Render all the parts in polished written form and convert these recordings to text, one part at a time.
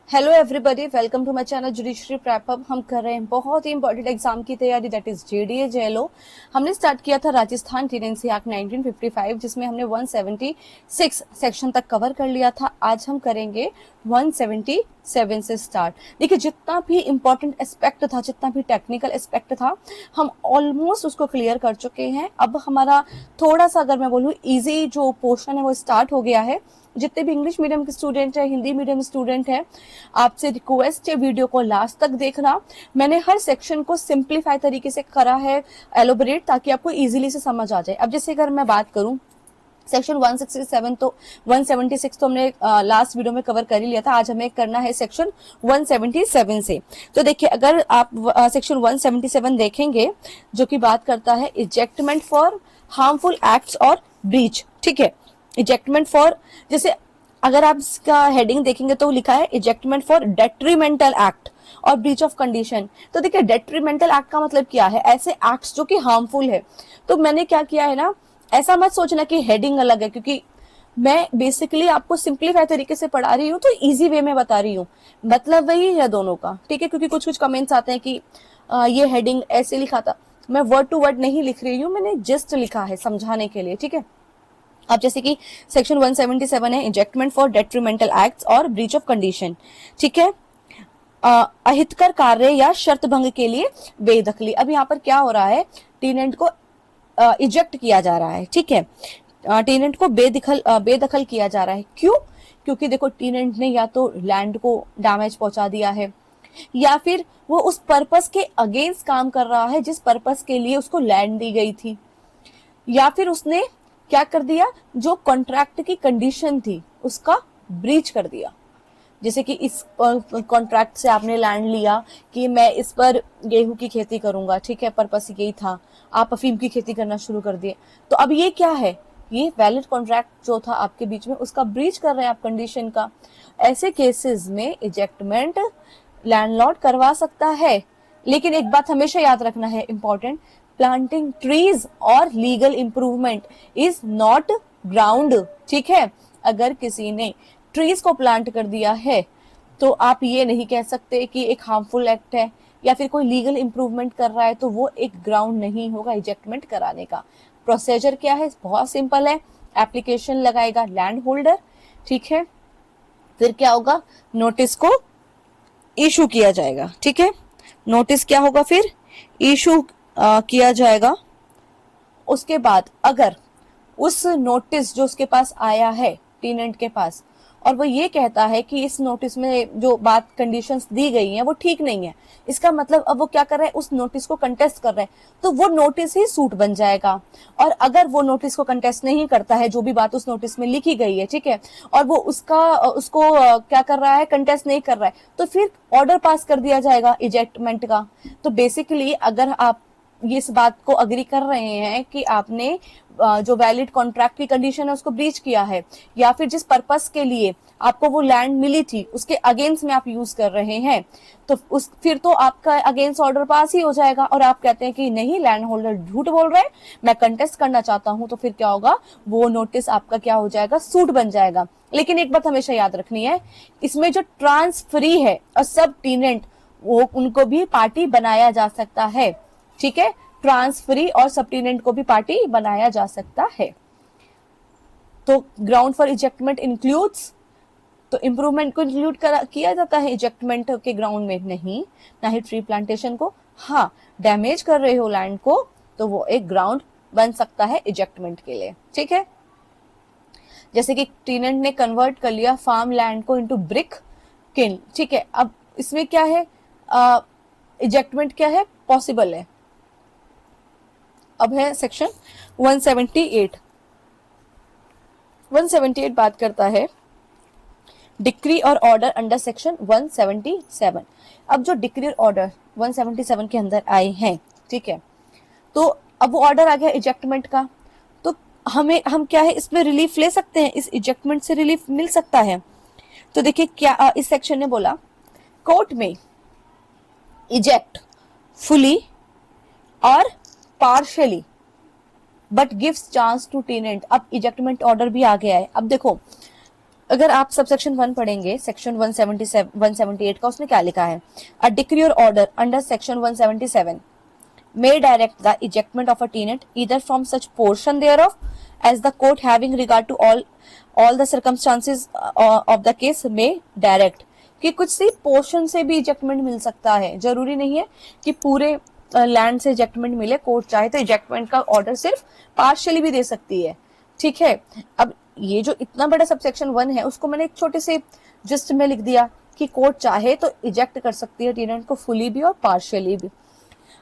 Hello everybody, welcome to my channel judiciary prep up. हम कर रहे हैं बहुत ही इंपॉर्टेंट एग्जाम की तैयारी, दैट इज जेडीए जेएलओ। हमने स्टार्ट किया था राजस्थान टीएनसी एक्ट 1955, जिसमें हमने 176 सेक्शन तक कवर कर लिया था। आज हम करेंगे 177 से स्टार्ट। देखिए, जितना भी इंपॉर्टेंट एस्पेक्ट था, जितना भी टेक्निकल एस्पेक्ट था, हम ऑलमोस्ट उसको क्लियर कर चुके हैं। अब हमारा थोड़ा सा, अगर मैं बोलूँ, इजी जो पोर्शन है वो स्टार्ट हो गया है। जितने भी इंग्लिश मीडियम के स्टूडेंट है, हिंदी मीडियम स्टूडेंट है, आपसे रिक्वेस्ट है वीडियो को लास्ट तक देखना। मैंने हर सेक्शन को सिंप्लीफाई तरीके से करा है, एलोबरेट, ताकि आपको इजीली से समझ आ जाए। अब जैसे अगर मैं बात करूं, सेक्शन 167 तो 176 तो हमने लास्ट वीडियो में कवर कर ही लिया था। आज हमें करना है सेक्शन 177 से। तो देखिए, अगर आप सेक्शन 177 देखेंगे, जो कि बात करता है इजेक्टमेंट फॉर हार्मफुल एक्ट्स और ब्रीच। ठीक है, इजेक्टमेंट फॉर, जैसे अगर आप इसका हेडिंग देखेंगे तो लिखा है इजेक्टमेंट फॉर डेट्रीमेंटल एक्ट और ब्रीच ऑफ कंडीशन। तो देखिए, डेट्रीमेंटल एक्ट का मतलब क्या है? ऐसे एक्ट्स जो कि हार्मफुल है। तो मैंने क्या किया है ना, ऐसा मत सोचना कि हेडिंग अलग है, क्योंकि मैं बेसिकली आपको सिंप्लीफाई तरीके से पढ़ा रही हूँ, तो इजी वे में बता रही हूँ। मतलब वही है दोनों का, ठीक है। क्योंकि कुछ कुछ कमेंट्स आते हैं कि ये हेडिंग ऐसे लिखा था। मैं वर्ड टू वर्ड नहीं लिख रही हूँ, मैंने जस्ट लिखा है समझाने के लिए, ठीक है। अब जैसे कि सेक्शन 177 है इजेक्टमेंट फॉर डेट्रीमेंटल एक्ट्स और ब्रीच ऑफ कंडीशन, ठीक है। अहितकर कार्य या शर्त भंग के लिए बेदखली। अब यहाँ पर क्या हो रहा है, टीनेंट को इजेक्ट किया जा रहा है, ठीक है। टीनेंट को बेदखल किया जा रहा है। क्यों? क्योंकि देखो, टीनेंट ने या तो लैंड को डैमेज पहुंचा दिया है, या फिर वो उस पर्पस के अगेंस्ट काम कर रहा है जिस पर्पस के लिए उसको लैंड दी गई थी, या फिर उसने क्या कर दिया, जो कॉन्ट्रैक्ट की कंडीशन थी उसका ब्रीच कर दिया। जैसे कि इस कॉन्ट्रैक्ट से आपने लैंड लिया कि मैं इस पर गेहूं की खेती करूंगा, ठीक है, पर्पस यही था। आप अफीम की खेती करना शुरू कर दिए, तो अब ये क्या है? ये वैलिड कॉन्ट्रैक्ट जो था आपके बीच में, उसका ब्रीच कर रहे हैं आप कंडीशन का। ऐसे केसेस में इजेक्टमेंट लैंडलॉर्ड करवा सकता है। लेकिन एक बात हमेशा याद रखना है, इंपॉर्टेंट, प्लांटिंग ट्रीज और legal improvement is not ground, ठीक है। अगर किसी ने ट्रीज को प्लांट कर दिया है तो आप ये नहीं कह सकते कि एक हार्मफुल एक्ट है, या फिर कोई लीगल इंप्रूवमेंट कर रहा है तो वो एक ग्राउंड नहीं होगा इजेक्टमेंट कराने का। प्रोसीजर क्या है? बहुत सिंपल है। एप्लीकेशन लगाएगा लैंड होल्डर, ठीक है। फिर क्या होगा, नोटिस को इशू किया जाएगा, ठीक है। नोटिस क्या होगा, फिर इशू किया जाएगा। उसके बाद अगर उस नोटिस जो उसके पास आया है, टीनेंट के पास, और वो ये कहता है कि इस नोटिस में जो बात कंडीशंस दी गई हैं वो ठीक नहीं है, इसका मतलब अब वो क्या कर रहा है, उस नोटिस को कंटेस्ट कर रहा है, तो वो नोटिस ही सूट बन जाएगा। और अगर वो नोटिस को कंटेस्ट नहीं करता है, जो भी बात उस नोटिस में लिखी गई है, ठीक है, और वो उसको क्या कर रहा है, कंटेस्ट नहीं कर रहा है, तो फिर ऑर्डर पास कर दिया जाएगा इजेक्टमेंट का। तो बेसिकली अगर आप ये इस बात को अग्री कर रहे हैं कि आपने जो वैलिड कॉन्ट्रैक्ट की कंडीशन है उसको ब्रीच किया है, या फिर जिस पर्पस के लिए आपको वो लैंड मिली थी उसके अगेंस्ट में आप यूज कर रहे हैं, तो उस फिर तो आपका अगेंस्ट ऑर्डर पास ही हो जाएगा। और आप कहते हैं कि नहीं, लैंड होल्डर झूठ बोल रहे हैं, मैं कंटेस्ट करना चाहता हूं, तो फिर क्या होगा, वो नोटिस आपका क्या हो जाएगा, सूट बन जाएगा। लेकिन एक बात हमेशा याद रखनी है, इसमें जो ट्रांसफरी है और सब टीनेंट, वो उनको भी पार्टी बनाया जा सकता है, ठीक है। ट्रांसफरी और सबटीनेंट को भी पार्टी बनाया जा सकता है। तो ग्राउंड फॉर इजेक्टमेंट इंक्लूड्स, तो इंप्रूवमेंट को इंक्लूड किया जाता है इजेक्टमेंट के ग्राउंड में? नहीं, ना ही ट्री प्लांटेशन को। हाँ, डैमेज कर रहे हो लैंड को तो वो एक ग्राउंड बन सकता है इजेक्टमेंट के लिए, ठीक है। जैसे कि टीनेंट ने कन्वर्ट कर लिया फार्म लैंड को इनटू ब्रिक किल, ठीक है। अब इसमें क्या है, इजेक्टमेंट क्या है, पॉसिबल है। अब है सेक्शन 178। 178 बात करता है डिक्री और ऑर्डर अंडर सेक्शन 177। अब जो डिक्री और ऑर्डर 177 के अंदर आए हैं, ठीक है, तो अब वो ऑर्डर आ गया इजेक्टमेंट का, तो हम क्या है, इसमें रिलीफ ले सकते हैं, इस इजेक्टमेंट से रिलीफ मिल सकता है। तो देखिए क्या इस सेक्शन ने बोला, कोर्ट में इजेक्ट फुली और partially but gives chance to tenant. अब इजेक्टमेंट ऑर्डर भी आ गया है। अब देखो, अगर आप सबसेक्शन 1 पढ़ेंगे सेक्शन 177 178 का, उसमें क्या लिखा है, अ डिक्री और order under section 177 may direct the ejectment of a tenant either from such portion thereof as the court having regard to all the circumstances of the case may direct, कि कुछ सी portion से भी ejectment मिल सकता है, जरूरी नहीं है कि पूरे लैंड से इजेक्टमेंट मिले, कोर्ट चाहे तो इजेक्टमेंट का ऑर्डर सिर्फ पार्शियली भी दे सकती है, ठीक है। अब ये जो इतना बड़ा सबसेक्शन 1 है उसको मैंने एक छोटे से जिस्ट में लिख दिया कि कोर्ट चाहे तो इजेक्ट कर सकती है टेनेंट को फुली भी और पार्शियली भी।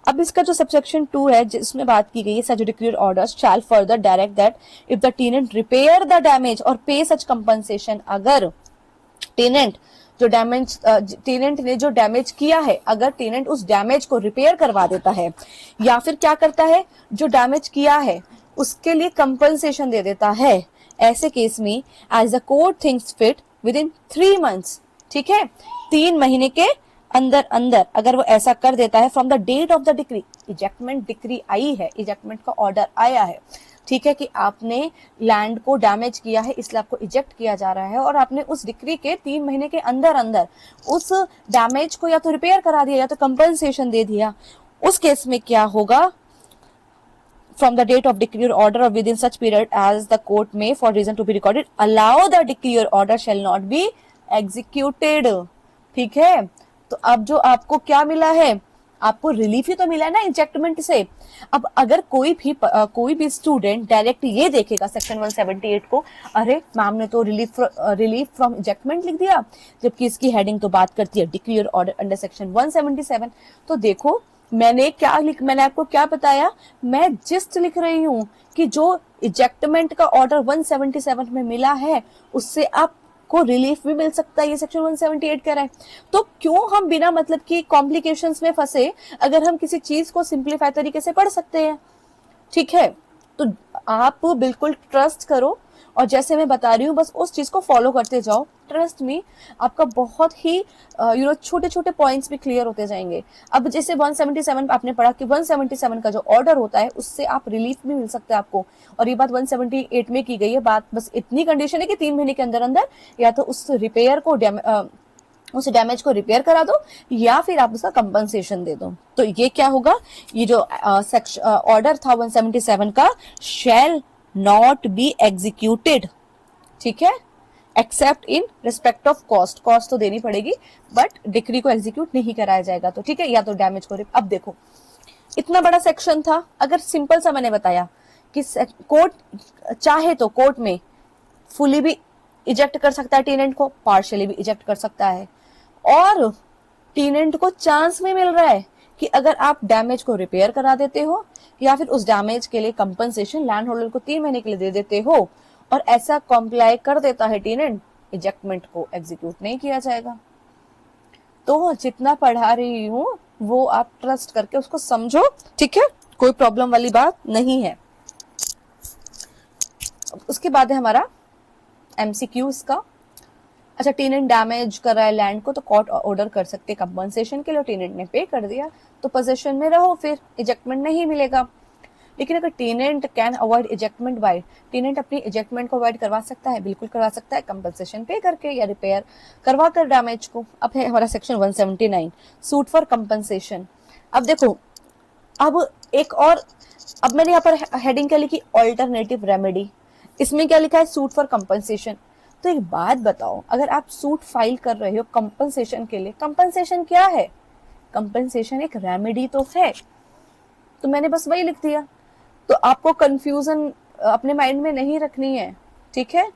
अब इसका जो सबसेक्शन 2 है जिसमें बात की गई है, such decree orders shall further direct that if the tenant repair the damage और पे सच कंपनसेशन, अगर टेनेंट ने जो डैमेज किया है, अगर टेनेंट उस डैमेज को रिपेयर करवा देता है या फिर क्या करता है, जो डैमेज किया है उसके लिए कंपनसेशन दे देता है, ऐसे केस में as the court thinks fit within 3 months, ठीक है, 3 महीने के अंदर अंदर अगर वो ऐसा कर देता है from the date of the decree, ejectment decree आई है, इजेक्टमेंट का ऑर्डर आया है, ठीक है, कि आपने लैंड को डैमेज किया है इसलिए आपको इजेक्ट किया जा रहा है, और आपने उस डिक्री के 3 महीने के अंदर अंदर उस डैमेज को या तो रिपेयर करा दिया या तो कंपनसेशन दे दिया, उस केस में क्या होगा, from the date of decree or order or within such period as the court may for reason to be recorded allow the decree or order shall not be executed, ठीक है। तो अब जो आपको क्या मिला है, आपको रिलीफ ही तो मिला है ना इंजेक्टमेंट से। अब अगर कोई भी स्टूडेंट डायरेक्ट ये देखेगा सेक्शन 178 को, अरे मैम ने तो रिलीफ फ्रॉम इंजेक्टमेंट लिख दिया, जबकि इसकी हेडिंग तो बात करती है डिक्री और ऑर्डर अंडर सेक्शन 177। तो देखो मैंने आपको क्या बताया, मैं जिस्ट लिख रही हूँ कि जो इजेक्टमेंट का ऑर्डर 177 में मिला है उससे आपको रिलीफ भी मिल सकता है, ये सेक्शन 178 कह रहा है। तो क्यों हम बिना मतलब की कॉम्प्लिकेशंस में फंसे, अगर हम किसी चीज को सिंप्लीफाई तरीके से पढ़ सकते हैं, ठीक है। तो आप बिल्कुल ट्रस्ट करो और जैसे मैं बता रही हूँ बस उस चीज को फॉलो करते जाओ, ट्रस्ट मी आपका बहुत ही छोटे छोटे पॉइंट्स भी क्लियर होते जाएंगे। अब जैसे 177 आपने पढ़ा कि 177 का जो ऑर्डर होता है उससे आप रिलीफ भी मिल सकता है आपको, और ये बात 178 में की गई है। बात बस इतनी कंडीशन है कि 3 महीने के अंदर अंदर या तो उस डैमेज को रिपेयर करा दो या फिर आप उसका कंपनसेशन दे दो। तो ये क्या होगा, ये जो ऑर्डर था 177 का, शैल नॉट बी एग्जीक्यूटेड, ठीक है, accept in respect of cost, cost तो देनी पड़ेगी बट डिक्री को एग्जीक्यूट नहीं कराया जाएगा, तो ठीक है, या तो डैमेज को। अब देखो इतना बड़ा सेक्शन था, अगर सिंपल सा मैंने बताया कि कोर्ट चाहे तो कोर्ट में फुली भी इजेक्ट कर सकता है टेनेंट को, पार्शियली भी इजेक्ट कर सकता है, और टेनेंट को चांस में मिल रहा है कि अगर आप डैमेज को रिपेयर करा देते हो या फिर उस डैमेज के लिए कंपनसेशन लैंड होल्डर को 3 महीने के लिए दे देते हो और ऐसा कॉम्प्लाई कर देता है टेनेंट, इजेक्टमेंट को एग्जीक्यूट नहीं किया जाएगा। तो जितना पढ़ा रही हूं वो आप ट्रस्ट करके उसको समझो, ठीक है, कोई प्रॉब्लम वाली बात नहीं है। उसके बाद है हमारा एमसीक्यू इसका। अच्छा, टेनेंट डैमेज कर रहा है लैंड को तो कोर्ट ऑर्डर कर सकते कंपनसेशन के लिए, टेनेंट ने पे कर दिया तो पोजीशन में रहो, फिर इजेक्टमेंट नहीं मिलेगा। लेकिन अगर tenant can avoid ejectment by, tenant अपनी इजेक्टमेंट को अवॉइड करवा सकता है, बिल्कुल करवा सकता है, कंपनसेशन पे करके या रिपेयर करवा कर डैमेज को। अब है हमारा सेक्शन 179 सूट फॉर कंपनसेशन। अब देखो अब एक और, अब मैंने यहाँ पर हेडिंग क्या लिखी, ऑल्टरनेटिव रेमेडी, इसमें क्या लिखा है, सूट फॉर कंपनसेशन। तो एक बात बताओ, अगर आप सूट फाइल कर रहे हो कंपनसेशन के लिए, कंपनसेशन क्या है, कंपनसेशन एक रेमेडी तो है, तो मैंने बस वही लिख दिया। तो आपको कंफ्यूजन अपने माइंड में नहीं रखनी है, ठीक है,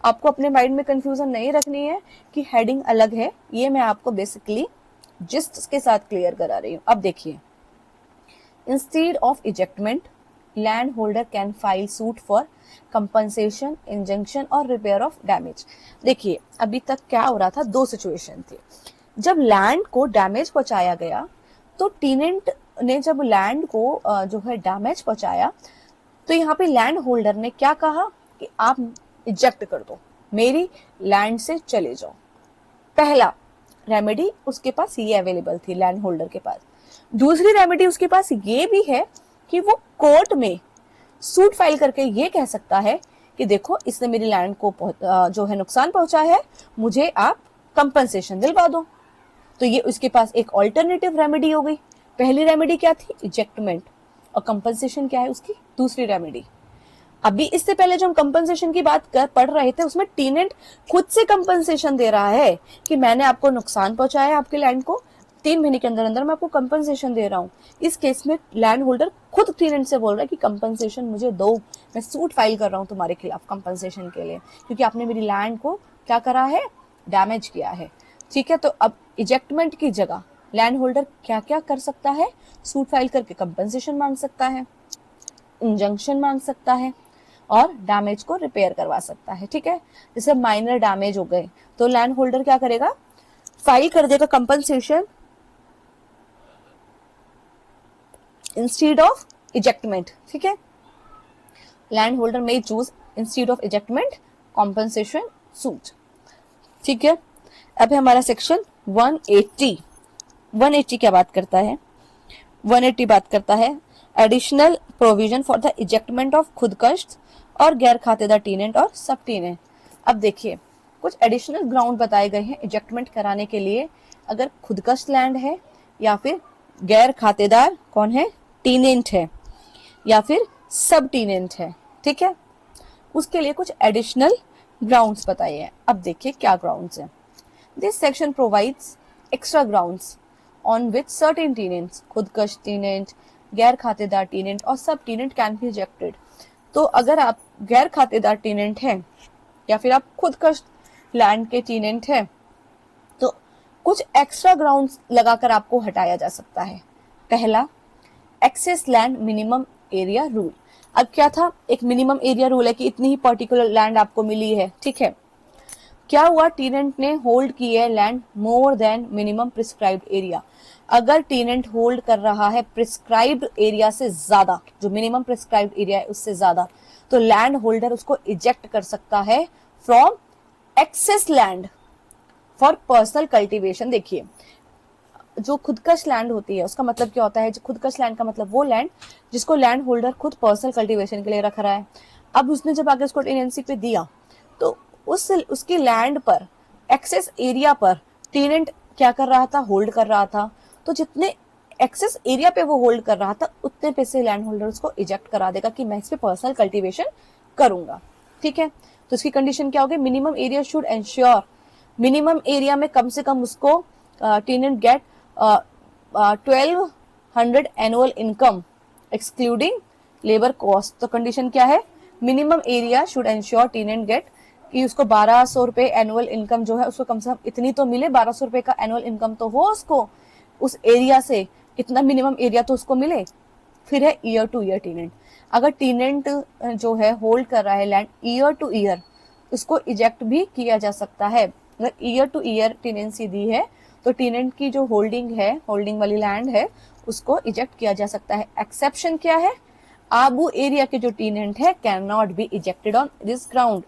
आपको अपने माइंड में कंफ्यूजन नहीं रखनी है कि हेडिंग अलग है, ये मैं आपको बेसिकली जिस्ट के साथ क्लियर करा रही हूँ। अब देखिए, instead of ejectment land holder can file suit for compensation, injunction और रिपेयर ऑफ डैमेज। देखिए अभी तक क्या हो रहा था, 2 सिचुएशन थी। जब लैंड को डैमेज पहुंचाया गया तो टेनेंट ने जब लैंड को जो है डैमेज पहुंचाया तो यहाँ पे लैंड होल्डर ने क्या कहा कि आप इजेक्ट कर दो, मेरी लैंड से चले जाओ। पहला रेमेडी उसके पास ये अवेलेबल थी लैंड होल्डर के पास। दूसरी रेमेडी उसके पास ये भी है कि वो कोर्ट में सूट फाइल करके ये कह सकता है कि देखो इसने मेरी लैंड को जो है नुकसान पहुंचा है, मुझे आप कंपनसेशन दिलवा दो। तो ये उसके पास एक ऑल्टरनेटिव रेमेडी हो गई। पहली रेमेडी क्या थी? इजेक्टमेंट। और कंपनसेशन क्या है उसकी दूसरी रेमेडी। अभी इससे पहले जो हम कंपनसेशन की बात पढ़ रहे थे उसमें टेनेंट खुद से कंपनसेशन दे रहा है कि मैंने आपको नुकसान पहुंचाया आपके लैंड को, 3 महीने के अंदर अंदर मैं आपको कंपनसेशन दे रहा हूँ। इस केस में लैंड होल्डर खुद टेनेंट से बोल रहा है कि कंपनसेशन मुझे दो, मैं सूट फाइल कर रहा हूँ तुम्हारे खिलाफ कंपनसेशन के लिए, क्योंकि आपने मेरी लैंड को क्या करा है? डैमेज किया है। ठीक है, तो अब इजेक्टमेंट की जगह लैंड होल्डर क्या क्या कर सकता है? सूट फाइल करके कंपनसेशन मांग सकता है, इंजंक्शन मांग सकता है और डैमेज को रिपेयर करवा सकता है। ठीक है, जैसे माइनर डैमेज हो गए तो लैंड होल्डर क्या करेगा? फाइल कर देगा कंपनसेशन इंस्टेड ऑफ इजेक्टमेंट। ठीक है, land holder may choose instead of ejectment compensation suit। ठीक है, अब है हमारा सेक्शन 180। 180 क्या बात करता है? 180 बात करता है additional provision for the ejectment of खुदकश और गैर खातेदार टीनेंट और सब टीनेंट। अब देखिए कुछ एडिशनल ग्राउंड बताए गए हैं इजेक्टमेंट कराने के लिए। अगर खुदकश लैंड है या फिर गैर खातेदार कौन है? टीनेंट है या फिर सब टीनेंट है। ठीक है, उसके लिए कुछ एडिशनल ग्राउंड्स बताइए हैं। अब देखिए क्या ग्राउंड्स हैं। This section provides extra grounds on which certain tenants, खुदकश टीनेंट, गैर खातेदार टीनेंट और सब टीनेंट कैन बी रिजेक्टेड। तो अगर आप गैर खातेदार टीनेंट हैं या फिर आप खुदकश लैंड के टीनेंट हैं तो कुछ एक्स्ट्रा ग्राउंड्स लगाकर आपको हटाया जा सकता है। पहला, excess land minimum area rule. अब क्या था? एक मिनिमम एरिया रूल है कि इतनी ही पर्टिकुलर लैंड आपको मिली है। ठीक है, क्या हुआ? टीनेंट ने होल्ड की है land more than minimum prescribed area. अगर टीनेंट होल्ड कर रहा है प्रिस्क्राइब्ड एरिया से ज्यादा, जो मिनिमम प्रिस्क्राइब्ड एरिया है उससे ज्यादा, तो लैंड होल्डर उसको इजेक्ट कर सकता है from excess land for personal cultivation. देखिए जो खुदकश लैंड होती है उसका मतलब क्या होता है? जो खुदकश लैंड का मतलब वो लैंड जिसको लैंड होल्डर खुद पर्सनल कल्टीवेशन के लिए रख रहा है। अब उसने जब आगे उसको टेनेंसी पे दिया तो उसकी लैंड पर एक्सेस एरिया पर टेनेंट क्या कर रहा था? होल्ड कर रहा था। तो जितने एक्सेस एरिया पे वो होल्ड कर रहा था उतने पैसे लैंड होल्डर उसको इजेक्ट करा देगा कि मैं इस पे पर्सनल कल्टीवेशन करूंगा। ठीक है, तो इसकी कंडीशन क्या होगी? Minimum area should ensure, minimum area में कम से कम उसको tenant get 1200 annual income excluding labour cost. तो कंडीशन क्या है? Minimum area should ensure tenant get कि उसको 1200 रुपए एनुअल इनकम जो है उसको कम से कम इतनी तो मिले, 1200 रुपए का एनुअल इनकम तो हो उसको, उस एरिया से इतना मिनिमम एरिया तो उसको मिले। फिर है ईयर टू ईयर टेनेंट। अगर टेनेंट जो है होल्ड कर रहा है लैंड ईयर टू ईयर, उसको इजेक्ट भी किया जा सकता है। अगर ईयर टू ईयर टेनेंसी दी है तो टेनेंट की जो होल्डिंग है, होल्डिंग वाली लैंड है, उसको इजेक्ट किया जा सकता है। एक्सेप्शन क्या है? आबू एरिया के जो टेनेंट है can not be ejected on this ground.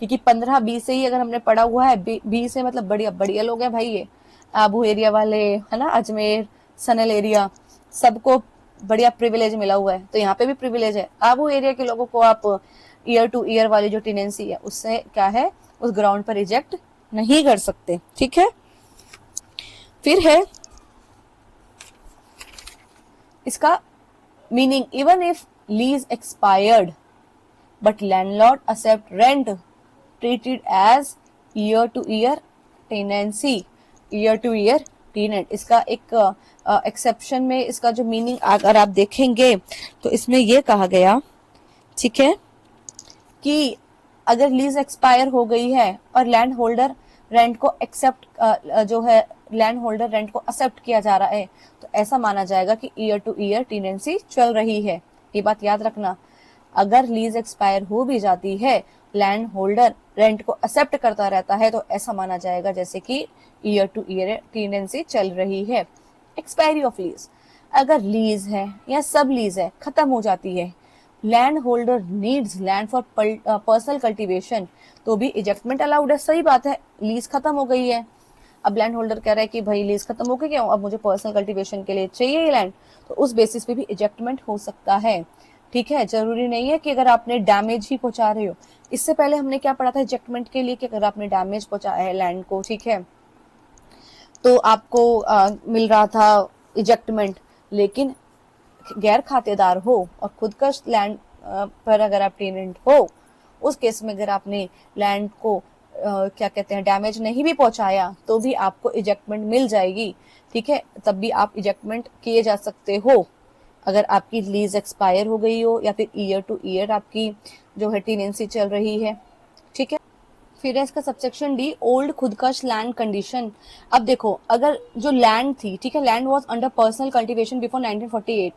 क्योंकि 15 B से ही अगर हमने पढ़ा हुआ है, बी से मतलब बढ़िया बढ़िया लोग हैं भाई ये, आबू एरिया वाले है ना, अजमेर सनल एरिया, सबको बढ़िया प्रिविलेज मिला हुआ है। तो यहाँ पे भी प्रिविलेज है। आबू एरिया के लोगों को आप ईयर टू ईयर वाली जो टेनेंसी है उससे क्या है, उस ग्राउंड पर रिजेक्ट नहीं कर सकते। ठीक है, फिर है इसका meaning, even if lease expired but landlord accept rent treated as year to year tenancy, year to year tenant. इसका एक एक्सेप्शन में इसका जो मीनिंग अगर आप देखेंगे तो इसमें यह कहा गया, ठीक है, कि अगर लीज एक्सपायर हो गई है और लैंड होल्डर रेंट को एक्सेप्ट जो है लैंड होल्डर रेंट को एक्सेप्ट किया जा रहा है तो ऐसा माना जाएगा कि ईयर टू ईयर टेनेंसी चल रही है। ये बात याद रखना, अगर लीज एक्सपायर हो भी जाती है, लैंड होल्डर रेंट को एक्सेप्ट करता रहता है तो ऐसा माना जाएगा जैसे कि ईयर टू ईयर टेनेंसी चल रही है। एक्सपायरी ऑफ लीज, अगर लीज है या सब लीज है खत्म हो जाती है, land holder needs land for personal cultivation, तो भी इजेक्टमेंट अलाउड है। सही बात है, लीज खत्म हो गई है, अब लैंड होल्डर कह रहा है कि भाई लीज खत्म हो गई, क्या अब मुझे पर्सनल कल्टीवेशन के लिए चाहिए ये लैंड, तो उस बेसिस पे भी इजेक्टमेंट हो सकता है। ठीक है, जरूरी नहीं है कि अगर आपने डैमेज ही पहुंचा रहे हो, इससे पहले हमने क्या पढ़ा था इजेक्टमेंट के लिए कि अगर आपने डैमेज पहुंचाया है लैंड को, ठीक है, तो आपको मिल रहा था इजेक्टमेंट, लेकिन गैर खातेदार हो और खुदकश लैंड पर अगर आप टेनेंट हो, उस केस में अगर आपने लैंड को क्या कहते हैं डैमेज नहीं भी पहुंचाया तो भी आपको इजेक्टमेंट मिल जाएगी, ठीक है, तब भी आप इजेक्टमेंट किए जा सकते हो अगर आपकी लीज एक्सपायर हो गई हो या फिर ईयर टू ईयर आपकी जो है टेनेंसी चल रही है, ठीक है। फिर है इसका सबसेक्शन डी, ओल्ड खुदकश लैंड कंडीशन। अब देखो अगर जो लैंड थी, ठीक है, land was under personal cultivation before 1948।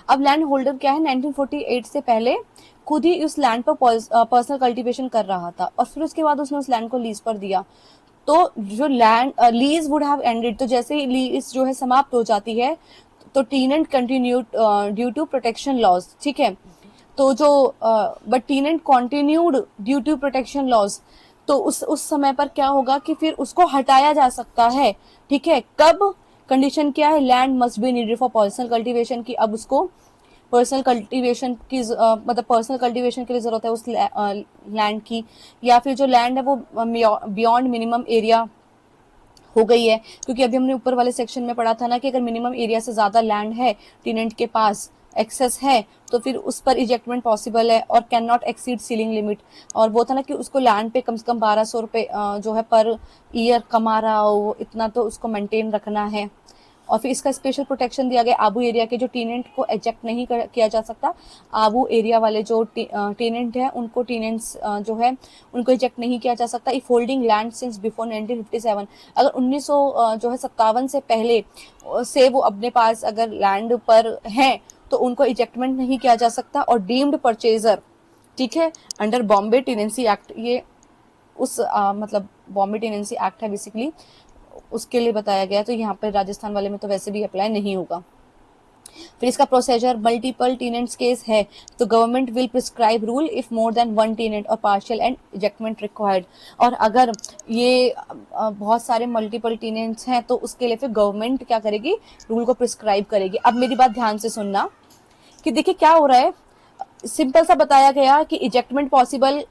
अब लैंड होल्डर क्या है 1948 से पहले खुद ही उस लैंड पर पर्सनल कल्टीवेशन कर रहा था और फिर उसके बाद उसने उस लैंड को लीज पर दिया, तो जो land lease would have ended, तो जैसे ही लीज जो है समाप्त हो जाती है तो tenant continued due to protection laws, ठीक है, तो जो but tenant continued due to protection laws, तो उस समय पर क्या होगा कि फिर उसको हटाया जा सकता है, ठीक है। कब? कंडीशन क्या है, land must be needed for personal cultivation की, अब उसको पर्सनल कल्टीवेशन की मतलब पर्सनल कल्टीवेशन के लिए जरूरत है उस लैंड की, या फिर जो लैंड है वो बियॉन्ड मिनिमम एरिया हो गई है, क्योंकि अभी हमने ऊपर वाले सेक्शन में पढ़ा था ना कि अगर मिनिमम एरिया से ज्यादा लैंड है टेनेंट के पास, एक्सेस है, तो फिर उस पर इजेक्टमेंट पॉसिबल है और can not exceed ceiling limit. और वो था ना कि उसको लैंड पे कम से कम 1200 रुपए जो है पर ईयर कमा रहा हो, इतना तो उसको मेंटेन रखना है। और फिर इसका स्पेशल प्रोटेक्शन दिया गया आबू एरिया के जो टेनेंट को एजेक्ट नहीं किया जा सकता, आबू एरिया वाले जो टेनेंट है उनको टेनेंट्स जो है उनको एजेक्ट नहीं किया जा सकता if holding land since before 1957। अगर 1900 जो है 57 से पहले से वो अपने पास अगर लैंड पर हैं तो उनको इजेक्टमेंट नहीं किया जा सकता। और डीम्ड परचेजर, ठीक है, अंडर बॉम्बे टेनेंसी एक्ट, ये उस मतलब बॉम्बे टेनेंसी एक्ट है बेसिकली, उसके लिए बताया गया, तो यहाँ पर राजस्थान वाले में तो वैसे भी अप्लाई नहीं होगा। फिर इसका प्रोसीजर, मल्टीपल टेनेंट्स केस है तो government will prescribe rule if more than one tenant और पार्शियल एंड इजेक्टमेंट रिक्वायर्ड। और अगर ये बहुत सारे मल्टीपल टेनेंट्स हैं तो उसके लिए फिर गवर्नमेंट क्या करेगी, रूल को प्रिस्क्राइब करेगी। अब मेरी बात ध्यान से सुनना कि देखिए क्या हो रहा है, सिंपल सा बताया गया कि इजेक्टमेंट पॉसिबल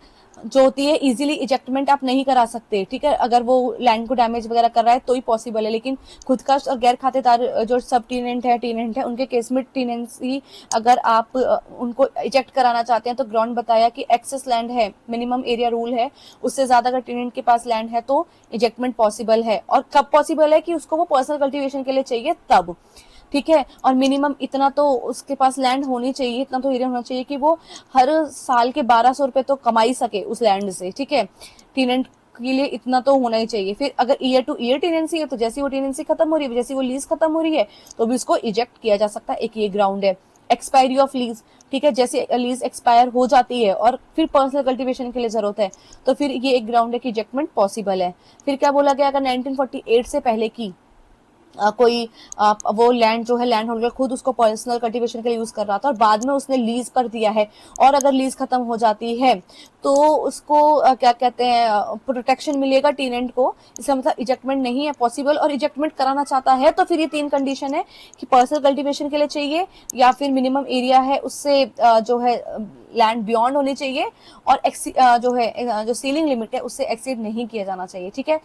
जो होती है, इजीली इजेक्टमेंट आप नहीं करा सकते, ठीक है, अगर वो लैंड को डैमेज वगैरह कर रहा है तो ही पॉसिबल है, लेकिन खुदकश और गैर खातेदार जो सब टेनेंट है उनके केस में टेनेंसी अगर आप उनको इजेक्ट कराना चाहते हैं तो ग्राउंड बताया कि एक्सेस लैंड है, मिनिमम एरिया रूल है, उससे ज्यादा अगर टेनेंट के पास लैंड है तो इजेक्टमेंट पॉसिबल है। और कब पॉसिबल है कि उसको वो पर्सनल कल्टीवेशन के लिए चाहिए तब, ठीक है, और मिनिमम इतना तो उसके पास लैंड होनी चाहिए, इतना तो एरिया होना चाहिए कि वो हर साल के 1200 रुपए तो कमा ही सके उस लैंड से, ठीक है, टेनेंट के लिए इतना तो होना ही चाहिए। फिर अगर ईयर टू ईयर टेनेंसी है तो जैसी वो टेनेंसी खत्म हो रही है, जैसी वो लीज खत्म हो रही है तो भी उसको इजेक्ट किया जा सकता है, एक ये ग्राउंड है। एक्सपायरी ऑफ लीज, ठीक है, जैसे लीज एक्सपायर हो जाती है और फिर पर्सनल कल्टीवेशन के लिए जरूरत है तो फिर ये एक ग्राउंड है कि इजेक्टमेंट पॉसिबल है। फिर क्या बोला गया, अगर 1948 से पहले की कोई वो लैंड जो है लैंड होल्डर खुद उसको पर्सनल कल्टीवेशन के लिए यूज कर रहा था और बाद में उसने लीज पर दिया है और अगर लीज खत्म हो जाती है तो उसको क्या कहते हैं प्रोटेक्शन मिलेगा टेनेंट को, इसका मतलब इजेक्टमेंट नहीं है पॉसिबल। और इजेक्टमेंट कराना चाहता है तो फिर ये 3 कंडीशन है कि पर्सनल कल्टीवेशन के लिए चाहिए, या फिर मिनिमम एरिया है उससे जो है लैंड बियॉन्ड होनी चाहिए, और जो है जो सीलिंग लिमिट है उससे एक्सीड नहीं किया जाना चाहिए, ठीक है।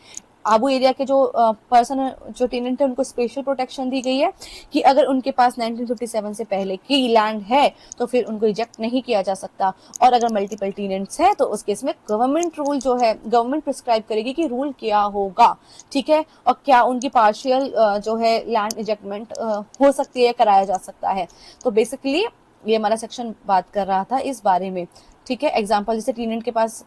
आबू एरिया के जो पर्सन जो टेनेंट है उनको स्पेशल प्रोटेक्शन दी गई है कि अगर उनके पास 1957 से पहले की लैंड है तो फिर उनको इजेक्ट नहीं किया जा सकता। और अगर मल्टीपल टेनेंट्स हैं तो उस केस में गवर्नमेंट रूल जो है गवर्नमेंट प्रिस्क्राइब करेगी कि रूल क्या होगा, ठीक है, और क्या उनकी पार्शियल जो है लैंड इजेक्टमेंट हो सकती है, कराया जा सकता है। तो बेसिकली ये हमारा सेक्शन बात कर रहा था इस बारे में, ठीक है। एग्जाम्पल जैसे टेनेंट के पास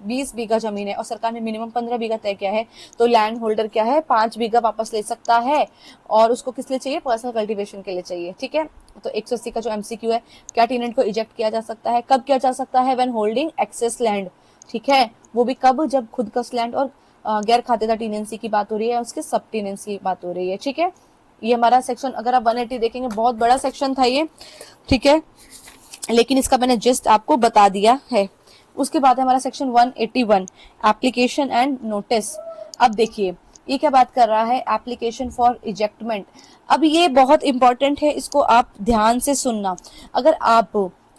20 बीघा जमीन है और सरकार ने मिनिमम 15 बीघा तय किया है तो लैंड होल्डर क्या है 5 बीघा वापस ले सकता है और उसको किस लिए चाहिए, पर्सनल कल्टीवेशन के लिए चाहिए, ठीक है। तो 180 का जो एमसीक्यू है, क्या टेनेंट को इजेक्ट किया जा सकता है, कब किया जा सकता है, व्हेन होल्डिंग एक्सेस लैंड, ठीक है, वो भी कब, जब खुद का लैंड और गैर खातेदार टेनेंसी की बात हो रही है, उसके सब टेनेंसी की बात हो रही है, ठीक है। ये हमारा सेक्शन अगर आप 180 देखेंगे बहुत बड़ा सेक्शन था ये, ठीक है, लेकिन इसका मैंने जस्ट आपको बता दिया है। उसके बाद है हमारा सेक्शन 181 एप्लीकेशन एंड नोटिस। अब देखिए ये क्या बात कर रहा है, एप्लीकेशन फॉर इजेक्टमेंट। अब ये बहुत इंपॉर्टेंट है, इसको आप ध्यान से सुनना। अगर आप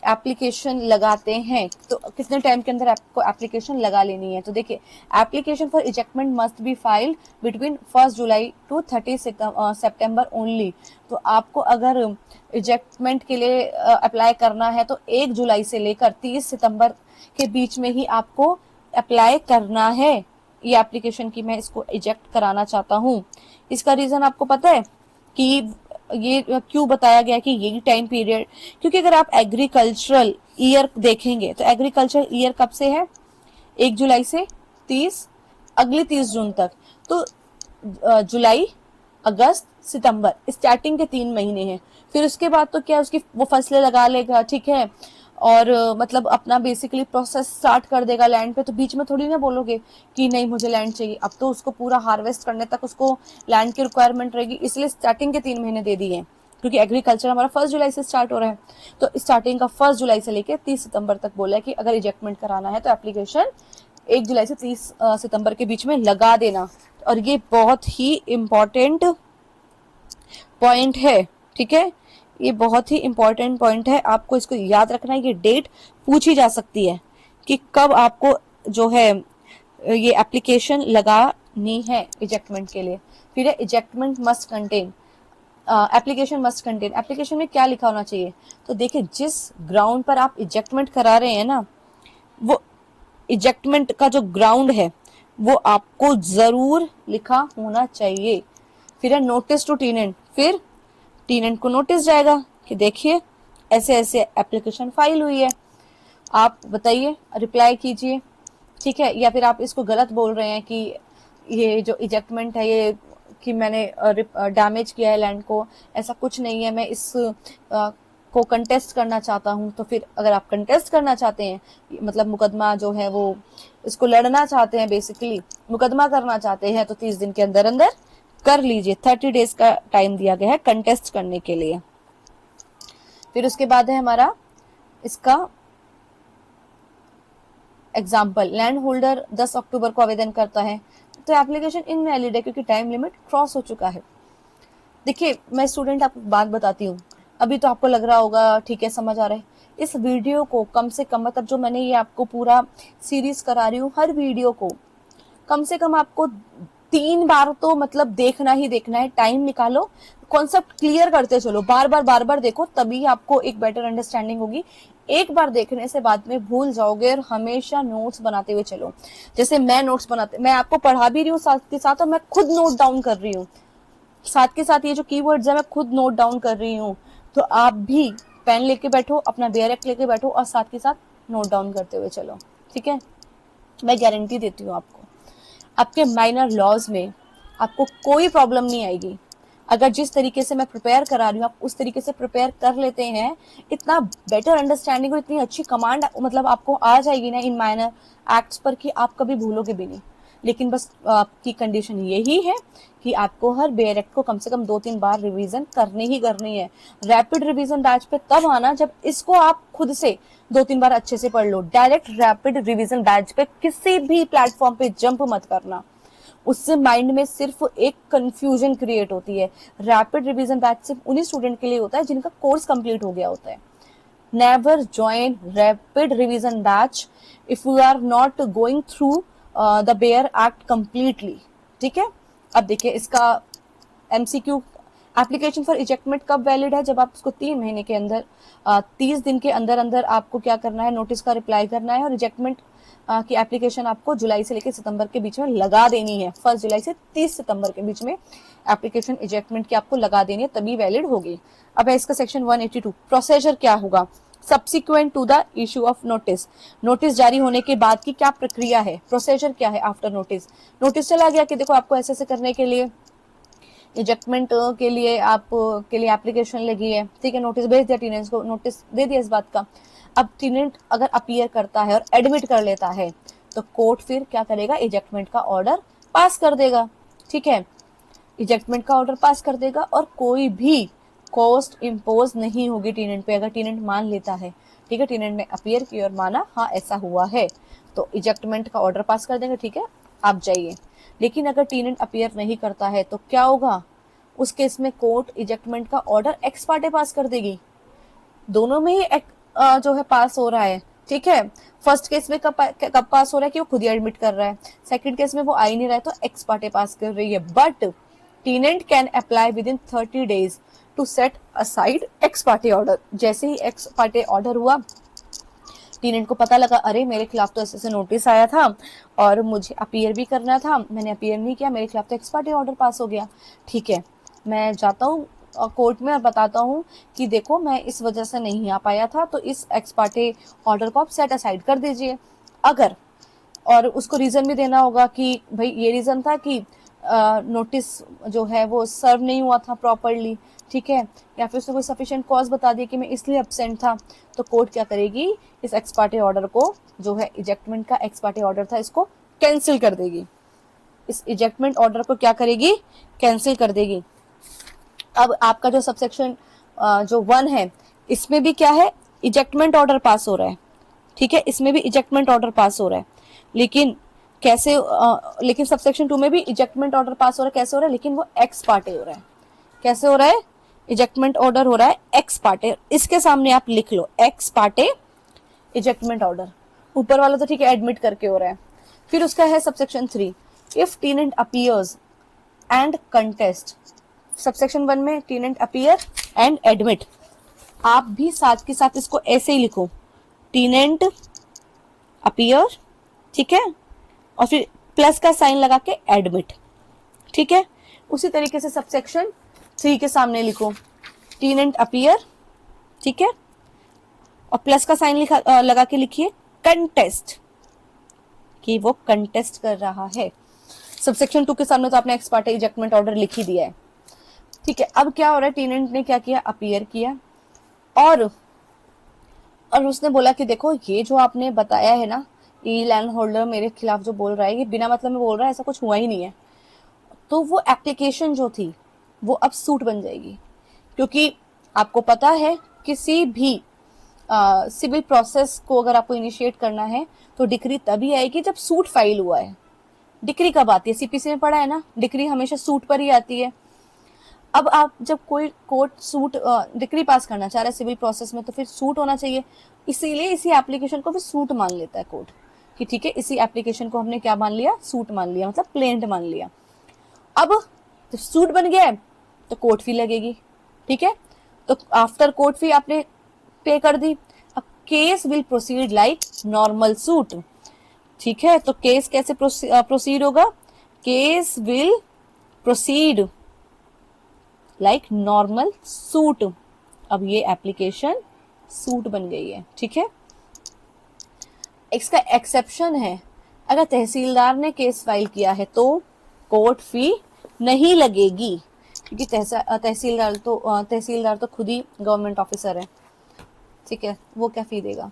एप्लीकेशन लगाते हैं तो कितने टाइम के अंदर आपको एप्लीकेशन लगा लेनी है। तो देखिए, application for ejectment must be filed between 1 July to 30 September only. तो आपको अगर इजेक्टमेंट के लिए अप्लाई करना है तो 1 जुलाई से लेकर 30 सितंबर के बीच में ही आपको अप्लाई करना है ये एप्लीकेशन की मैं इसको इजेक्ट कराना चाहता हूँ। इसका रीजन आपको पता है कि ये क्यों बताया गया कि यही टाइम पीरियड, क्योंकि अगर आप एग्रीकल्चरल ईयर देखेंगे तो एग्रीकल्चरल ईयर कब से है, 1 जुलाई से 30 अगली 30 जून तक। तो जुलाई, अगस्त, सितंबर स्टार्टिंग के 3 महीने हैं। फिर उसके बाद तो क्या उसकी वो फसलें लगा लेगा, ठीक है, और मतलब अपना बेसिकली प्रोसेस स्टार्ट कर देगा लैंड पे। तो बीच में थोड़ी ना बोलोगे कि नहीं मुझे लैंड चाहिए, अब तो उसको पूरा हार्वेस्ट करने तक उसको लैंड की रिक्वायरमेंट रहेगी, इसलिए स्टार्टिंग के 3 महीने दे दिए, क्योंकि एग्रीकल्चर हमारा 1 जुलाई से स्टार्ट हो रहा है। तो स्टार्टिंग का 1 जुलाई से लेकर 30 सितंबर तक बोला है कि अगर इजेक्टमेंट कराना है तो एप्लीकेशन 1 जुलाई से 30 सितंबर के बीच में लगा देना। और ये बहुत ही इम्पोर्टेंट पॉइंट है, ठीक है, ये बहुत ही इंपॉर्टेंट पॉइंट है, आपको इसको याद रखना है। ये डेट पूछी जा सकती है कि कब आपको जो है ये एप्लीकेशन लगानी है इजेक्टमेंट के लिए। फिर है ejectment must contain, application must contain, application में क्या लिखा होना चाहिए। तो देखिए, जिस ग्राउंड पर आप इजेक्टमेंट करा रहे हैं ना, वो इजेक्टमेंट का जो ग्राउंड है वो आपको जरूर लिखा होना चाहिए। फिर है नोटिस टू टीनेंट, फिर टीनेंट को नोटिस जाएगा कि देखिए ऐसे ऐसे एप्लीकेशन फाइल हुई है, आप बताइए, रिप्लाई कीजिए, ठीक है। या फिर आप इसको गलत बोल रहे हैं कि ये जो इजेक्टमेंट है ये कि मैंने डैमेज किया है लैंड को, ऐसा कुछ नहीं है, मैं इस को कंटेस्ट करना चाहता हूं। तो फिर अगर आप कंटेस्ट करना चाहते हैं, मतलब मुकदमा जो है वो इसको लड़ना चाहते हैं, बेसिकली मुकदमा करना चाहते हैं, तो 30 दिन के अंदर अंदर कर लीजिए। 30 डेज का टाइम दिया गया है कंटेस्ट करने के लिए। फिर उसके बाद है हमारा इसका एग्जाम्पल, लैंड होल्डर 10 अक्टूबर को आवेदन करता है तो एप्लीकेशन इनवैलिड है क्योंकि टाइम लिमिट क्रॉस हो चुका है। देखिए, मैं स्टूडेंट आपको बात बताती हूँ, अभी तो आपको लग रहा होगा ठीक है समझ आ रहा है, इस वीडियो को कम से कम, मतलब जो मैंने ये आपको पूरा सीरीज करा रही हूँ, हर वीडियो को कम से कम आपको 3 बार तो मतलब देखना ही देखना है। टाइम निकालो, कॉन्सेप्ट क्लियर करते चलो, बार बार देखो, तभी आपको एक बेटर अंडरस्टैंडिंग होगी। एक बार देखने से बाद में भूल जाओगे, और हमेशा नोट्स बनाते हुए चलो। जैसे मैं नोट्स बनाते, मैं आपको पढ़ा भी रही हूँ साथ के साथ, और मैं खुद नोट डाउन कर रही हूँ साथ के साथ, ये जो कीवर्ड्स है मैं खुद नोट डाउन कर रही हूँ। तो आप भी पेन लेके बैठो, अपना बेयरक लेके बैठो, और साथ के साथ नोट डाउन करते हुए चलो, ठीक है। मैं गारंटी देती हूँ आपको, आपके माइनर लॉज में आपको कोई प्रॉब्लम नहीं आएगी। अगर जिस तरीके से मैं प्रिपेयर करा रही हूँ आप उस तरीके से प्रिपेयर कर लेते हैं, इतना बेटर अंडरस्टैंडिंग और इतनी अच्छी कमांड मतलब आपको आ जाएगी ना इन माइनर एक्ट्स पर कि आप कभी भूलोगे भी नहीं। लेकिन बस आपकी कंडीशन यही है कि आपको हर बेयर एक्ट को कम से कम 2-3 बार रिवीजन करनी है। रैपिड रिवीजन बैच पे तब आना जब इसको आप खुद से 2-3 बार अच्छे से पढ़ लो। डायरेक्ट रैपिड रिवीजन बैच पे किसी भी प्लेटफॉर्म पे जंप मत करना, उससे माइंड में सिर्फ एक कंफ्यूजन क्रिएट होती है। रैपिड रिवीजन बैच सिर्फ उन्हीं स्टूडेंट के लिए होता है जिनका कोर्स कंप्लीट हो गया होता है। Never join rapid revision batch if you are not going through the bare act completely, ठीक है। अब देखिए इसका एमसीक्यू, एप्लीकेशन फॉर इजेक्टमेंट कब वैलिड है, जब आप उसको 3 महीने के अंदर 30 दिन के अंदर अंदर आपको क्या करना है, नोटिस का रिप्लाई करना है, और इजेक्टमेंट की एप्लीकेशन आपको जुलाई से लेकर सितंबर के बीच में लगा देनी है। 1 जुलाई से 30 सितंबर के बीच में एप्लीकेशन इजेक्टमेंट की आपको लगा देनी है, तभी वैलिड होगी। अब है इसका सेक्शन 182, प्रोसीजर क्या होगा subsequent to the issue of notice. Notice जारी होने के बाद की क्या प्रक्रिया है, प्रोसीजर क्या है आफ्टर नोटिस। नोटिस चला गया कि देखो आपको ऐसे ऐसे करने के लिए इजेक्टमेंट के लिए आप के लिए एप्लीकेशन लगी है, ठीक है, नोटिस भेज दिया, टीनेंट को नोटिस दे दिया इस बात का। अब टीनेंट अगर अपीयर करता है और एडमिट कर लेता है तो कोर्ट फिर क्या करेगा, इजेक्टमेंट का ऑर्डर पास कर देगा, ठीक है, इजेक्टमेंट का ऑर्डर पास कर देगा, और कोई भी कॉस्ट इम्पोज नहीं होगी टीनेंट पे अगर टीनेंट मान लेता है, ठीक है। टीनेंट ने अपीयर किया और माना हाँ ऐसा हुआ है तो इजेक्टमेंट का ऑर्डर पास कर देंगे, ठीक है, आप जाइए। लेकिन अगर टीनेंट अपीयर नहीं करता है तो क्या होगा, उस केस में कोर्ट इजेक्टमेंट का ऑर्डर एक्स पार्टे पास कर देगी। दोनों में ही जो है पास हो रहा है, ठीक है। फर्स्ट केस में कब पास हो रहा है कि वो खुद ही एडमिट कर रहा है, सेकंड केस में वो आ ही नहीं रहा है तो एक्स पार्टे पास कर रही है। But tenant can apply within 30 days to set aside ex parte order. जैसे ही एक्स पार्टे ऑर्डर हुआ, टीनेंट को पता लगा अरे मेरे खिलाफ तो ऐसे नोटिस आया था और मुझे अपीयर भी करना था, मैंने अपीयर नहीं किया, मेरे खिलाफ तो एक्स पार्टे ऑर्डर पास हो गया, ठीक है, मैं जाता हूँ कोर्ट में और बताता हूँ कि देखो मैं इस वजह से नहीं आ पाया था, तो इस एक्स पार्टे ऑर्डर को आप सेट असाइड कर दीजिए। अगर और उसको रीजन भी देना होगा कि भाई ये रीजन था कि नोटिस जो है वो सर्व नहीं हुआ था प्रॉपरली, ठीक है, या फिर उसने कोई सफिशिएंट कॉज बता दिया कि मैं इसलिए एब्सेंट था, तो कोर्ट क्या करेगी, इस एक्स पार्टे ऑर्डर को जो है इजेक्टमेंट का एक्स पार्टे ऑर्डर था इसको कैंसिल कर देगी। इस इजेक्टमेंट ऑर्डर को क्या करेगी, कैंसिल कर देगी। अब आपका जो सबसेक्शन जो 1 है इसमें भी क्या है, इजेक्टमेंट ऑर्डर पास हो रहा है, ठीक है, इसमें भी इजेक्टमेंट ऑर्डर पास हो रहा है, लेकिन कैसे लेकिन सबसेक्शन 2 में भी इजेक्टमेंट ऑर्डर पास हो रहा है, कैसे हो रहा है, लेकिन वो एक्स पार्टे हो रहा है। कैसे हो रहा है, इजेक्टमेंट ऑर्डर हो रहा है एक्स पार्टे, इसके सामने आप लिख लो एक्स पार्टे इजेक्टमेंट ऑर्डर। ऊपर वाला तो ठीक है एडमिट करके हो रहा है। फिर उसका है subsection 3, if टीनेंट appears and contest. Subsection 1 में टीनेंट अपीयर एंड एडमिट, आप भी साथ के साथ इसको ऐसे ही लिखो, टीनेंट अपीयर, ठीक है, और फिर प्लस का साइन लगा के एडमिट, ठीक है। उसी तरीके से सबसेक्शन 3 के सामने लिखो टीनेंट अपीयर, ठीक है, और प्लस का साइन लगा के लिखिए कंटेस्ट, कि वो कंटेस्ट कर रहा है। सबसेक्शन 2 के सामने तो आपने एक्स पार्टे इजेक्टमेंट ऑर्डर लिख ही दिया है, ठीक है। अब क्या हो रहा है, टीनेंट ने क्या किया, अपीयर किया और उसने बोला कि देखो ये जो आपने बताया है ना, ये लैंड होल्डर मेरे खिलाफ जो बोल रहा है ये बिना मतलब में बोल रहा है, ऐसा कुछ हुआ ही नहीं है। तो वो एप्लीकेशन जो थी वो अब सूट बन जाएगी, क्योंकि आपको पता है किसी भी सिविल प्रोसेस को अगर आपको इनिशिएट करना है तो डिक्री तभी आएगी जब सूट फाइल हुआ है। डिक्री कब आती है, सीपीसी में पढ़ा है ना, डिक्री हमेशा सूट पर ही आती है। अब आप जब कोई कोर्ट सूट डिक्री पास करना चाह रहा है सिविल प्रोसेस में, तो फिर सूट होना चाहिए, इसीलिए इसी एप्लीकेशन को फिर सूट मान लेता है कोर्ट, कि ठीक है इसी एप्लीकेशन को हमने क्या मान लिया, सूट मान लिया, मतलब प्लेंट मान लिया। अब जब सूट बन गया तो कोर्ट फी लगेगी, ठीक है, तो आफ्टर कोर्ट फी आपने पे कर दी। अब case will proceed like normal suit, ठीक है, तो केस कैसे प्रोसीड होगा, case will proceed like normal suit. अब ये एप्लीकेशन सूट बन गई है, ठीक है। इसका एक्सेप्शन है, अगर तहसीलदार ने केस फाइल किया है तो कोर्ट फी नहीं लगेगी, क्योंकि तहसीलदार तो खुद ही गवर्नमेंट ऑफिसर है, ठीक है, वो क्या फी देगा,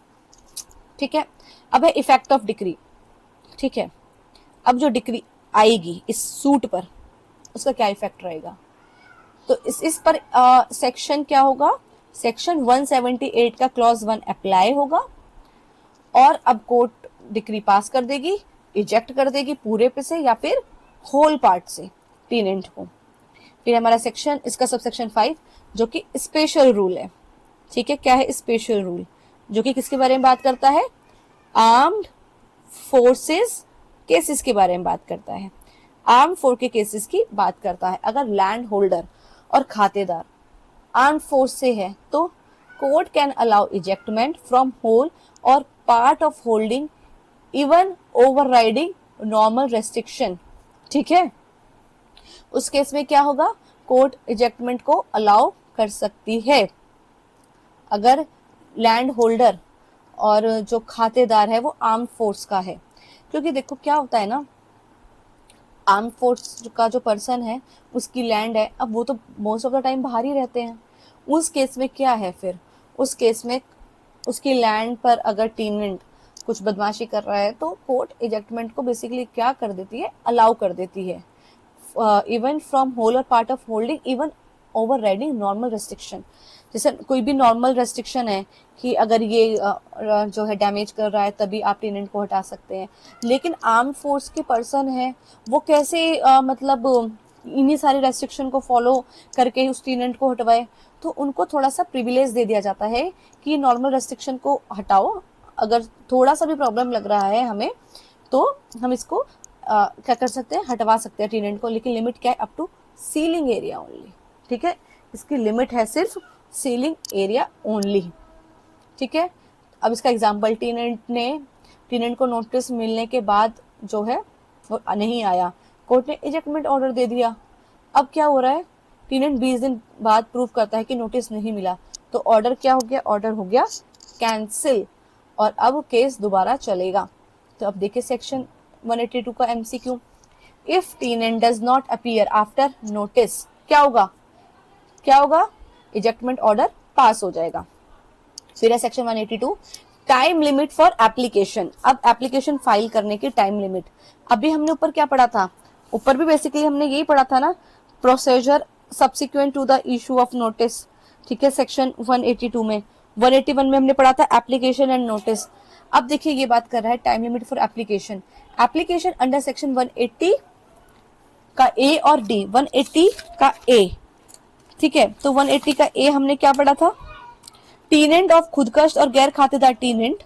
ठीक है। अब है इफेक्ट ऑफ डिक्री, ठीक है, अब जो डिक्री आएगी इस सूट पर उसका क्या इफेक्ट रहेगा, तो इस पर सेक्शन क्या होगा, सेक्शन 178 का क्लॉज 1 अप्लाई होगा और अब कोर्ट डिक्री पास कर देगी, इजेक्ट कर देगी पूरे पे से या फिर होल पार्ट से टीनेंट को। फिर हमारा सेक्शन, इसका सबसेक्शन 5 जो कि स्पेशल रूल है, ठीक है, क्या है स्पेशल रूल, जो कि किसके बारे में बात करता है, आर्म्ड फोर्सेस केसेस के बारे में बात करता है, आर्म फोर्स के केसेस की बात करता है। अगर लैंड होल्डर और खातेदार आर्म फोर्स से है तो court can allow ejectment from whole और part of holding even overriding normal restriction, ठीक है। उस केस में क्या होगा, कोर्ट इजेक्टमेंट को अलाउ कर सकती है अगर लैंड होल्डर और जो खातेदार है वो आर्म फोर्स का है। क्योंकि देखो क्या होता है ना, आर्म फोर्स का जो पर्सन है उसकी लैंड है, अब वो तो मोस्ट ऑफ द टाइम बाहर ही रहते हैं। उस केस में क्या है, फिर उस केस में उसकी लैंड पर अगर टीनेंट कुछ बदमाशी कर रहा है तो कोर्ट इजेक्टमेंट को बेसिकली क्या कर देती है, अलाउ कर देती है, इवन फ्रॉम होल और part of holding even over riding normal restriction. जैसे कोई भी नॉर्मल रेस्ट्रिक्शन है कि अगर ये जो है डैमेज कर रहा है तभी आप टेनेंट को हटा सकते हैं, लेकिन आर्म फोर्स के पर्सन है वो कैसे मतलब इन्हीं सारे रेस्ट्रिक्शन को फॉलो करके उस टेनेंट को हटवाए, तो उनको थोड़ा सा प्रिविलेज दे दिया जाता है कि नॉर्मल रेस्ट्रिक्शन को हटाओ, अगर थोड़ा सा भी प्रॉब्लम लग रहा है हमें तो हम इसको क्या कर सकते हैं, हटवा सकते हैं टेनेंट को, लेकिन लिमिट क्या है, up to ceiling area only. ठीक है, इसकी लिमिट है सिर्फ सीलिंग एरिया ओनली। ठीक है, अब इसका एग्जाम्पल, टेनेंट को नोटिस मिलने के बाद जो है वो नहीं आया, कोर्ट ने इजेक्टमेंट ऑर्डर दे दिया। अब क्या हो रहा है, टेनेंट 20 दिन बाद प्रूव करता है कि नोटिस नहीं मिला, तो ऑर्डर क्या हो गया, ऑर्डर हो गया कैंसिल, और अब केस दोबारा चलेगा। तो अब देखिए सेक्शन 182 का MCQ, if tenant does not appear after notice, क्या होगा, इजेक्टमेंट ऑर्डर पास हो जाएगा। फिर है section 182, time limit for application. अब एप्लीकेशन फाइल करने की टाइम लिमिट, अभी हमने ऊपर क्या पढ़ा था, ऊपर भी बेसिकली हमने यही पढ़ा था ना, procedure subsequent to the issue of notice. ठीक है, सेक्शन 182 में, 181 में हमने पढ़ा था एप्लीकेशन एंड नोटिस। अब देखिए ये बात कर रहा है time limit for application. Application under section 180 का ए और डी, 180 का ए, ठीक है, तो 180 का ए हमने क्या पढ़ा था, टेनेंट ऑफ खुदकश और गैर खातेदार tenant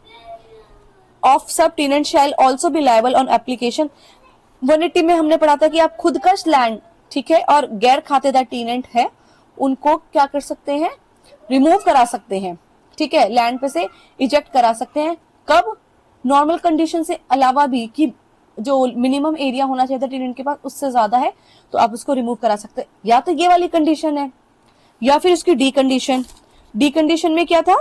of sub tenant shall also be liable on application. 180 में हमने पढ़ा था कि आप खुदकश लैंड, ठीक है, और गैर खातेदार टेनेंट है, उनको क्या कर सकते हैं, रिमूव करा सकते हैं। ठीक है, लैंड पे से इजेक्ट करा सकते हैं, कब, नॉर्मल कंडीशन से अलावा भी, कि जो मिनिमम एरिया होना चाहिए था टेनेंट के पास उससे ज्यादा है तो आप उसको रिमूव करा सकते हैं। या तो ये वाली कंडीशन है, या फिर उसकी डी कंडीशन। डी कंडीशन में क्या था,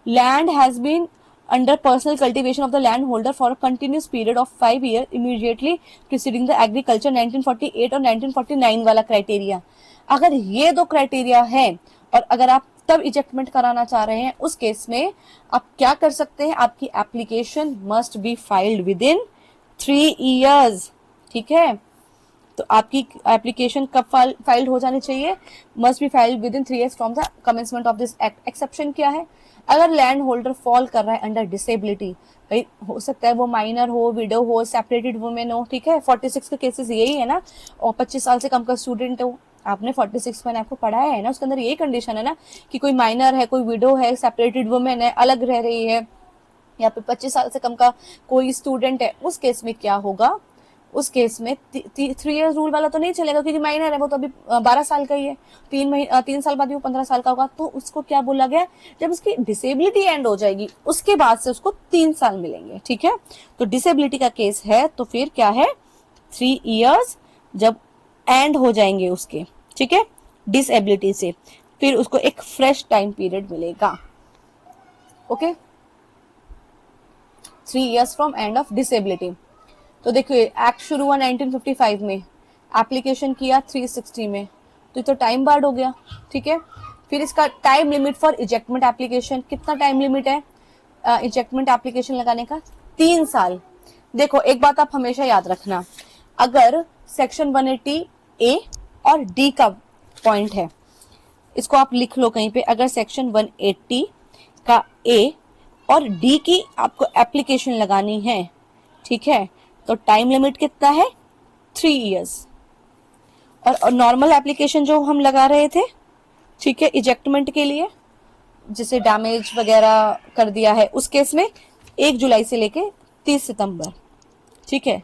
land has been under personal cultivation of the landholder for a continuous period of 5 years immediately preceding the agriculture, 1948 और 1949 वाला क्राइटेरिया। अगर ये दो क्राइटेरिया है और अगर आप तब इजेक्टमेंट कराना चाह रहे हैं, उस केस में आप क्या कर सकते हैं, आपकी application must be filed with in 3 years। ठीक है, तो आपकी एप्लीकेशन कब फाइल्ड हो जानी चाहिए, must be filed with in 3 years from the commencement of this act. Exception क्या है, अगर लैंड होल्डर फॉल कर रहा है अंडर डिसेबिलिटी, भाई हो सकता है वो माइनर हो, विडो हो, सेपरेटेड वुमेन हो, ठीक है, 46 के केसेस यही है ना, और 25 साल से कम का स्टूडेंट हो, आपने 46 मैंने आपको पढ़ाया है ना, उसके अंदर यही कंडीशन है ना कि कोई माइनर है, कोई विडो है, सेपरेटेड वुमेन है, अलग रह रही है, या फिर 25 साल से कम का कोई स्टूडेंट है, उस केस में क्या होगा, उस केस में 3 years रूल वाला तो नहीं चलेगा, क्योंकि माइनर है, वो तो अभी 12 साल का ही है, 3 साल बाद भी वो 15 साल का होगा, तो उसको क्या बोला गया, जब उसकी डिसेबिलिटी एंड हो जाएगी उसके बाद से उसको 3 साल मिलेंगे। ठीक है, तो डिसेबिलिटी का केस है तो फिर क्या है, 3 years जब एंड हो जाएंगे उसके, ठीक है, डिसेबिलिटी से, फिर उसको एक फ्रेश टाइम पीरियड मिलेगा। Okay, 3 years from end of disability. तो देखिए एक्ट शुरू हुआ 1955 में, एप्लीकेशन किया 360 में, तो टाइम बार्ड हो गया। ठीक है, फिर इसका time limit for ejectment application, कितना टाइम लिमिट है इजेक्टमेंट एप्लीकेशन लगाने का, 3 साल। देखो एक बात आप हमेशा याद रखना, अगर सेक्शन 180 ए और डी का पॉइंट है, इसको आप लिख लो कहीं पे, अगर सेक्शन 180 का ए और डी की आपको एप्लीकेशन लगानी है, ठीक है, तो टाइम लिमिट कितना है, 3 years। और नॉर्मल एप्लीकेशन जो हम लगा रहे थे, ठीक है, इजेक्टमेंट के लिए, जिसे डैमेज वगैरह कर दिया है, उस केस में 1 जुलाई से लेके 30 सितंबर। ठीक है,